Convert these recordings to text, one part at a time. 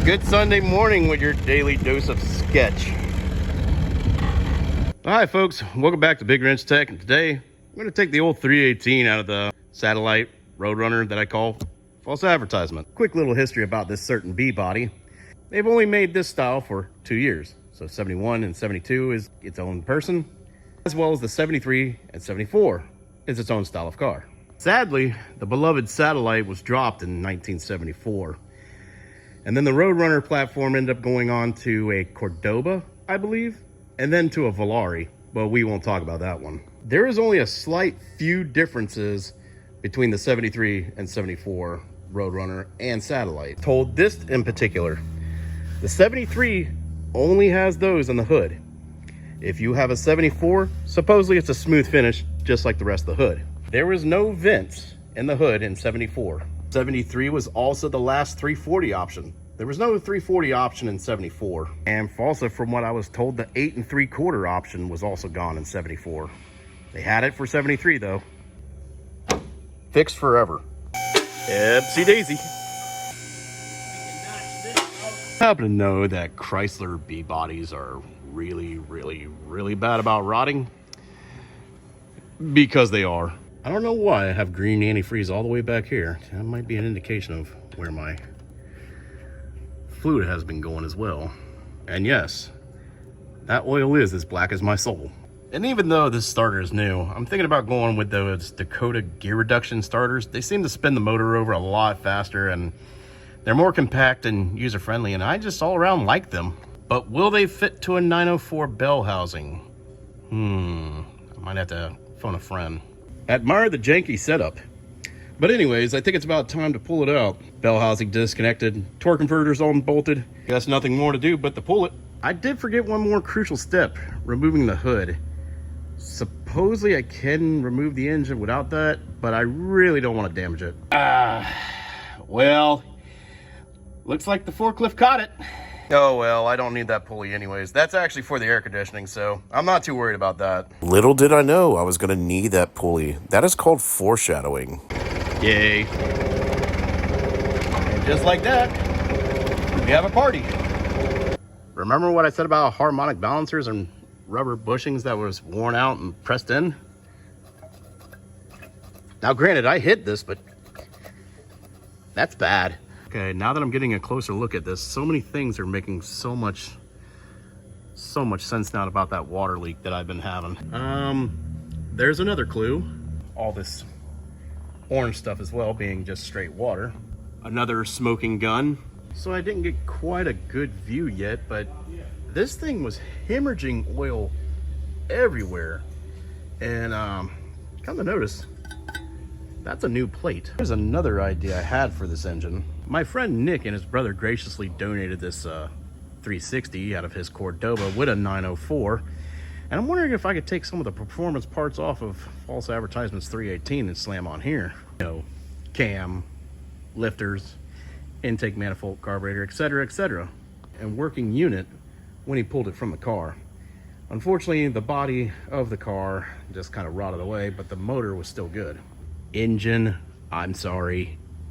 Good Sunday morning with your daily dose of sketch. Hi folks, welcome back to Big Wrench Tech, and today I'm going to take the old 318 out of the satellite roadrunner that I call false advertisement. Quick little history about this certain B body. They've only made this style for 2 years, so 71 and 72 is its own person, as well as the 73 and 74 is its own style of car. Sadly, the beloved satellite was dropped in 1974. And then the Roadrunner platform ended up going on to a Cordoba, I believe, and then to a Volare, but we won't talk about that one. There is only a slight few differences between the 73 and 74 Roadrunner and satellite. Told this in particular, the 73 only has those in the hood. If you have a 74, supposedly it's a smooth finish, just like the rest of the hood. There was no vents in the hood in 74. 73 was also the last 340 option. There was no 340 option in 74. And also, from what I was told, the 8 3/4 option was also gone in 74. They had it for 73 though. Fixed forever. Epsy daisy. I happen to know that Chrysler B bodies are really bad about rotting. Because they are. I don't know why I have green antifreeze all the way back here. That might be an indication of where my fluid has been going as well. And yes, that oil is as black as my soul. And even though this starter is new, I'm thinking about going with those Dakota gear reduction starters. They seem to spin the motor over a lot faster, and they're more compact and user-friendly, and I just all around like them. But will they fit to a 904 bell housing? I might have to phone a friend. Admire the janky setup. But anyways, I think it's about time to pull it out. Bell housing disconnected, torque converters all bolted. Guess nothing more to do but to pull it. I did forget one more crucial step, removing the hood. Supposedly I can remove the engine without that, but I really don't want to damage it. Well, looks like the forklift caught it. Oh well, I don't need that pulley anyways. That's actually for the air conditioning, so I'm not too worried about that. Little did I know I was going to need that pulley. That is called foreshadowing. Yay. And just like that, we have a party. Remember what I said about harmonic balancers and rubber bushings that was worn out and pressed in? Now granted, I hit this, but that's bad. Okay, now that I'm getting a closer look at this, so many things are making so much sense now about that water leak that I've been having. There's another clue. All this orange stuff as well being just straight water. Another smoking gun. So I didn't get quite a good view yet, but this thing was hemorrhaging oil everywhere. And come to notice, that's a new plate. There's another idea I had for this engine. My friend Nick and his brother graciously donated this 360 out of his Cordoba with a 904. And I'm wondering if I could take some of the performance parts off of False Advertisement's 318 and slam on here. You know, cam, lifters, intake manifold, carburetor, etc. And working unit when he pulled it from the car. Unfortunately, the body of the car just kind of rotted away, but the motor was still good. Engine,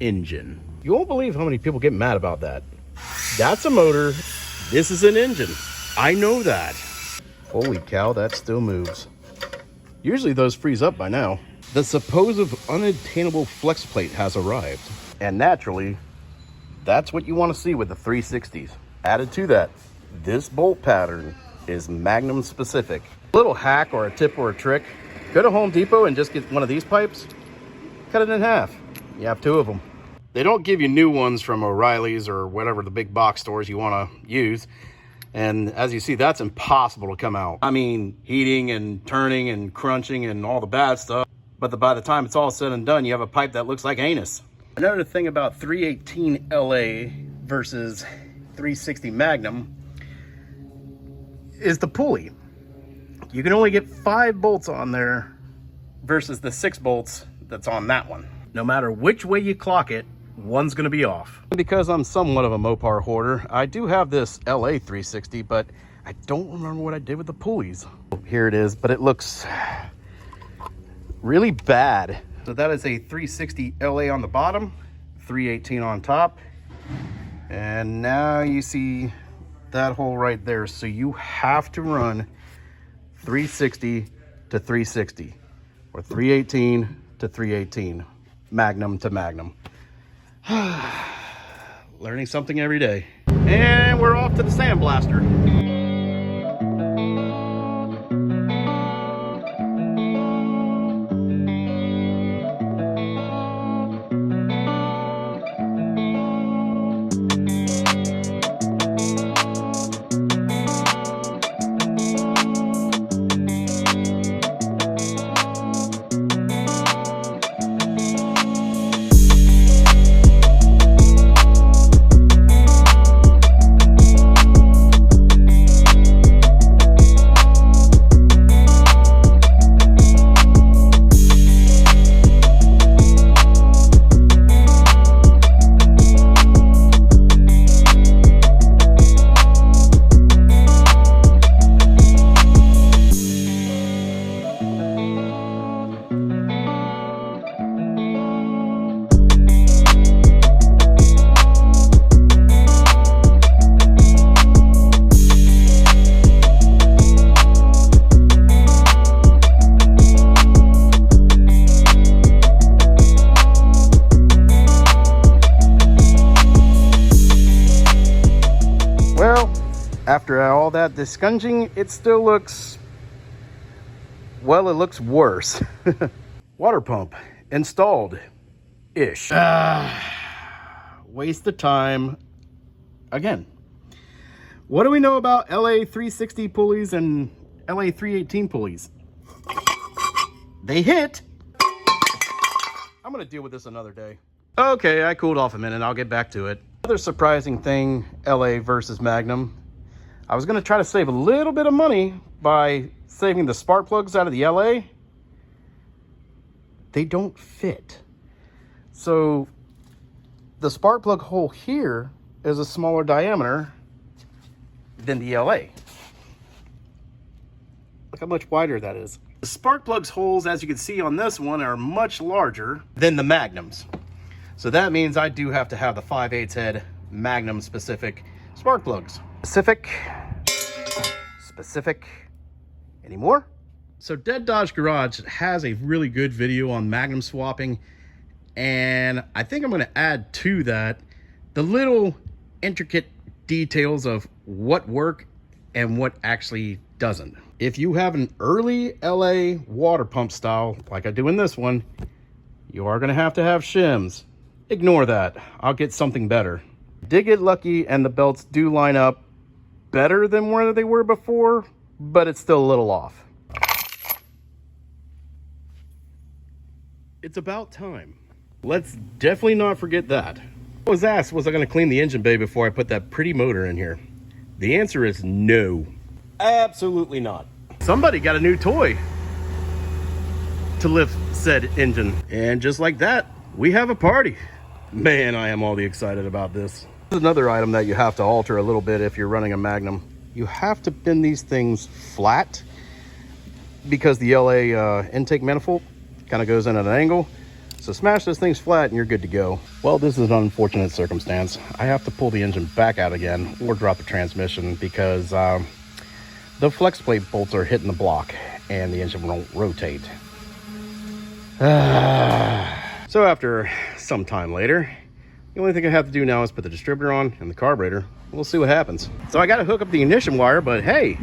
engine. You won't believe how many people get mad about that. That's a motor, this is an engine. I know that. Holy cow, that still moves. Usually those freeze up by now. The supposed unattainable flex plate has arrived. And naturally, that's what you want to see with the 360s. Added to that, this bolt pattern is Magnum specific. Little hack or a tip or a trick. Go to Home Depot and just get one of these pipes. Cut it in half. You have 2 of them. They don't give you new ones from O'Reilly's or whatever the big box stores you want to use. And as you see, that's impossible to come out. I mean, heating and turning and crunching and all the bad stuff. But by the time it's all said and done, you have a pipe that looks like anus. Another thing about 318 LA versus 360 Magnum is the pulley. You can only get 5 bolts on there versus the 6 bolts that's on that one. No matter which way you clock it, one's gonna be off. Because I'm somewhat of a Mopar hoarder, I do have this LA 360, but I don't remember what I did with the pulleys. Here it is, but it looks really bad. So that is a 360 LA on the bottom, 318 on top. And now you see that hole right there. So you have to run 360 to 360 or 318 to 318, magnum to magnum. Learning something every day. And we're off to the sandblaster. After all that discunging, it still looks, well, it looks worse. Water pump installed-ish. Waste of time again. What do we know about LA 360 pulleys and LA 318 pulleys? They hit. I'm gonna deal with this another day. Okay, I cooled off a minute. I'll get back to it. Another surprising thing, LA versus Magnum. I was gonna try to save a little bit of money by saving the spark plugs out of the LA. They don't fit. So the spark plug hole here is a smaller diameter than the LA. Look how much wider that is. The spark plugs holes, as you can see on this one, are much larger than the Magnums. So that means I do have to have the 5/8 head Magnum specific spark plugs. Specific. Any more? So Dead Dodge Garage has a really good video on Magnum swapping, and I think I'm going to add to that the little intricate details of what work and what actually doesn't. If you have an early LA water pump style like I do in this one, you are going to have shims. Ignore that. I'll get something better. Did get lucky and the belts do line up better than where they were before, but it's still a little off. It's about time. Let's definitely not forget that. I was asked, was I going to clean the engine bay before I put that pretty motor in here? The answer is no. Absolutely not. Somebody got a new toy to lift said engine. And just like that, we have a party. Man, I am all the excited about this. This is another item that you have to alter a little bit if you're running a Magnum. You have to bend these things flat because the LA intake manifold kind of goes in at an angle. So smash those things flat and you're good to go. Well, this is an unfortunate circumstance. I have to pull the engine back out again or drop the transmission because the flex plate bolts are hitting the block and the engine won't rotate. So after some time later, the only thing I have to do now is put the distributor on and the carburetor. We'll see what happens. So I got to hook up the ignition wire, but hey,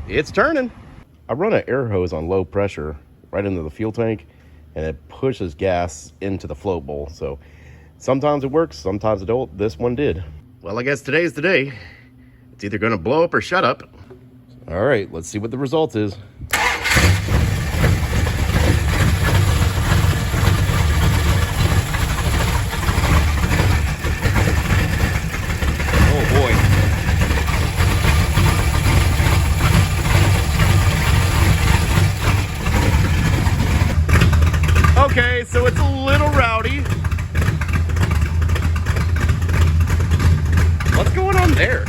it's turning. I run an air hose on low pressure right into the fuel tank, and it pushes gas into the float bowl. So sometimes it works, sometimes it don't. This one did. Well, I guess today's the day. It's either going to blow up or shut up. All right, let's see what the result is. Okay, so it's a little rowdy. What's going on there?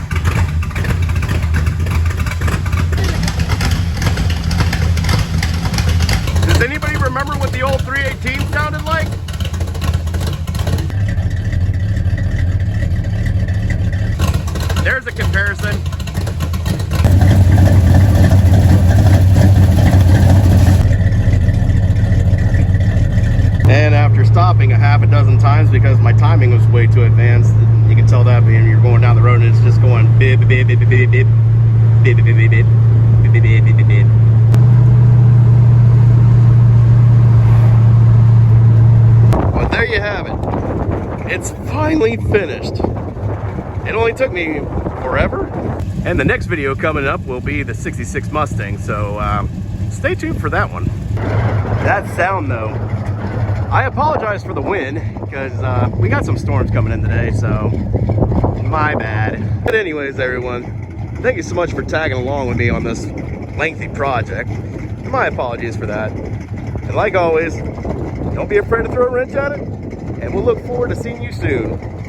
half a dozen times because my timing was way too advanced. You can tell that when you're going down the road and it's just going bip, bip, bip, bip, bip, bip, bip, bip, bip, bip, bip, bip, bip, bip, bip. Well, there you have it. It's finally finished. It only took me forever. And the next video coming up will be the 66 Mustang, so stay tuned for that one. That sound though, I apologize for the wind because we got some storms coming in today, so my bad. But anyways, everyone, thank you so much for tagging along with me on this lengthy project. And my apologies for that. And like always, don't be afraid to throw a wrench at it, and we'll look forward to seeing you soon.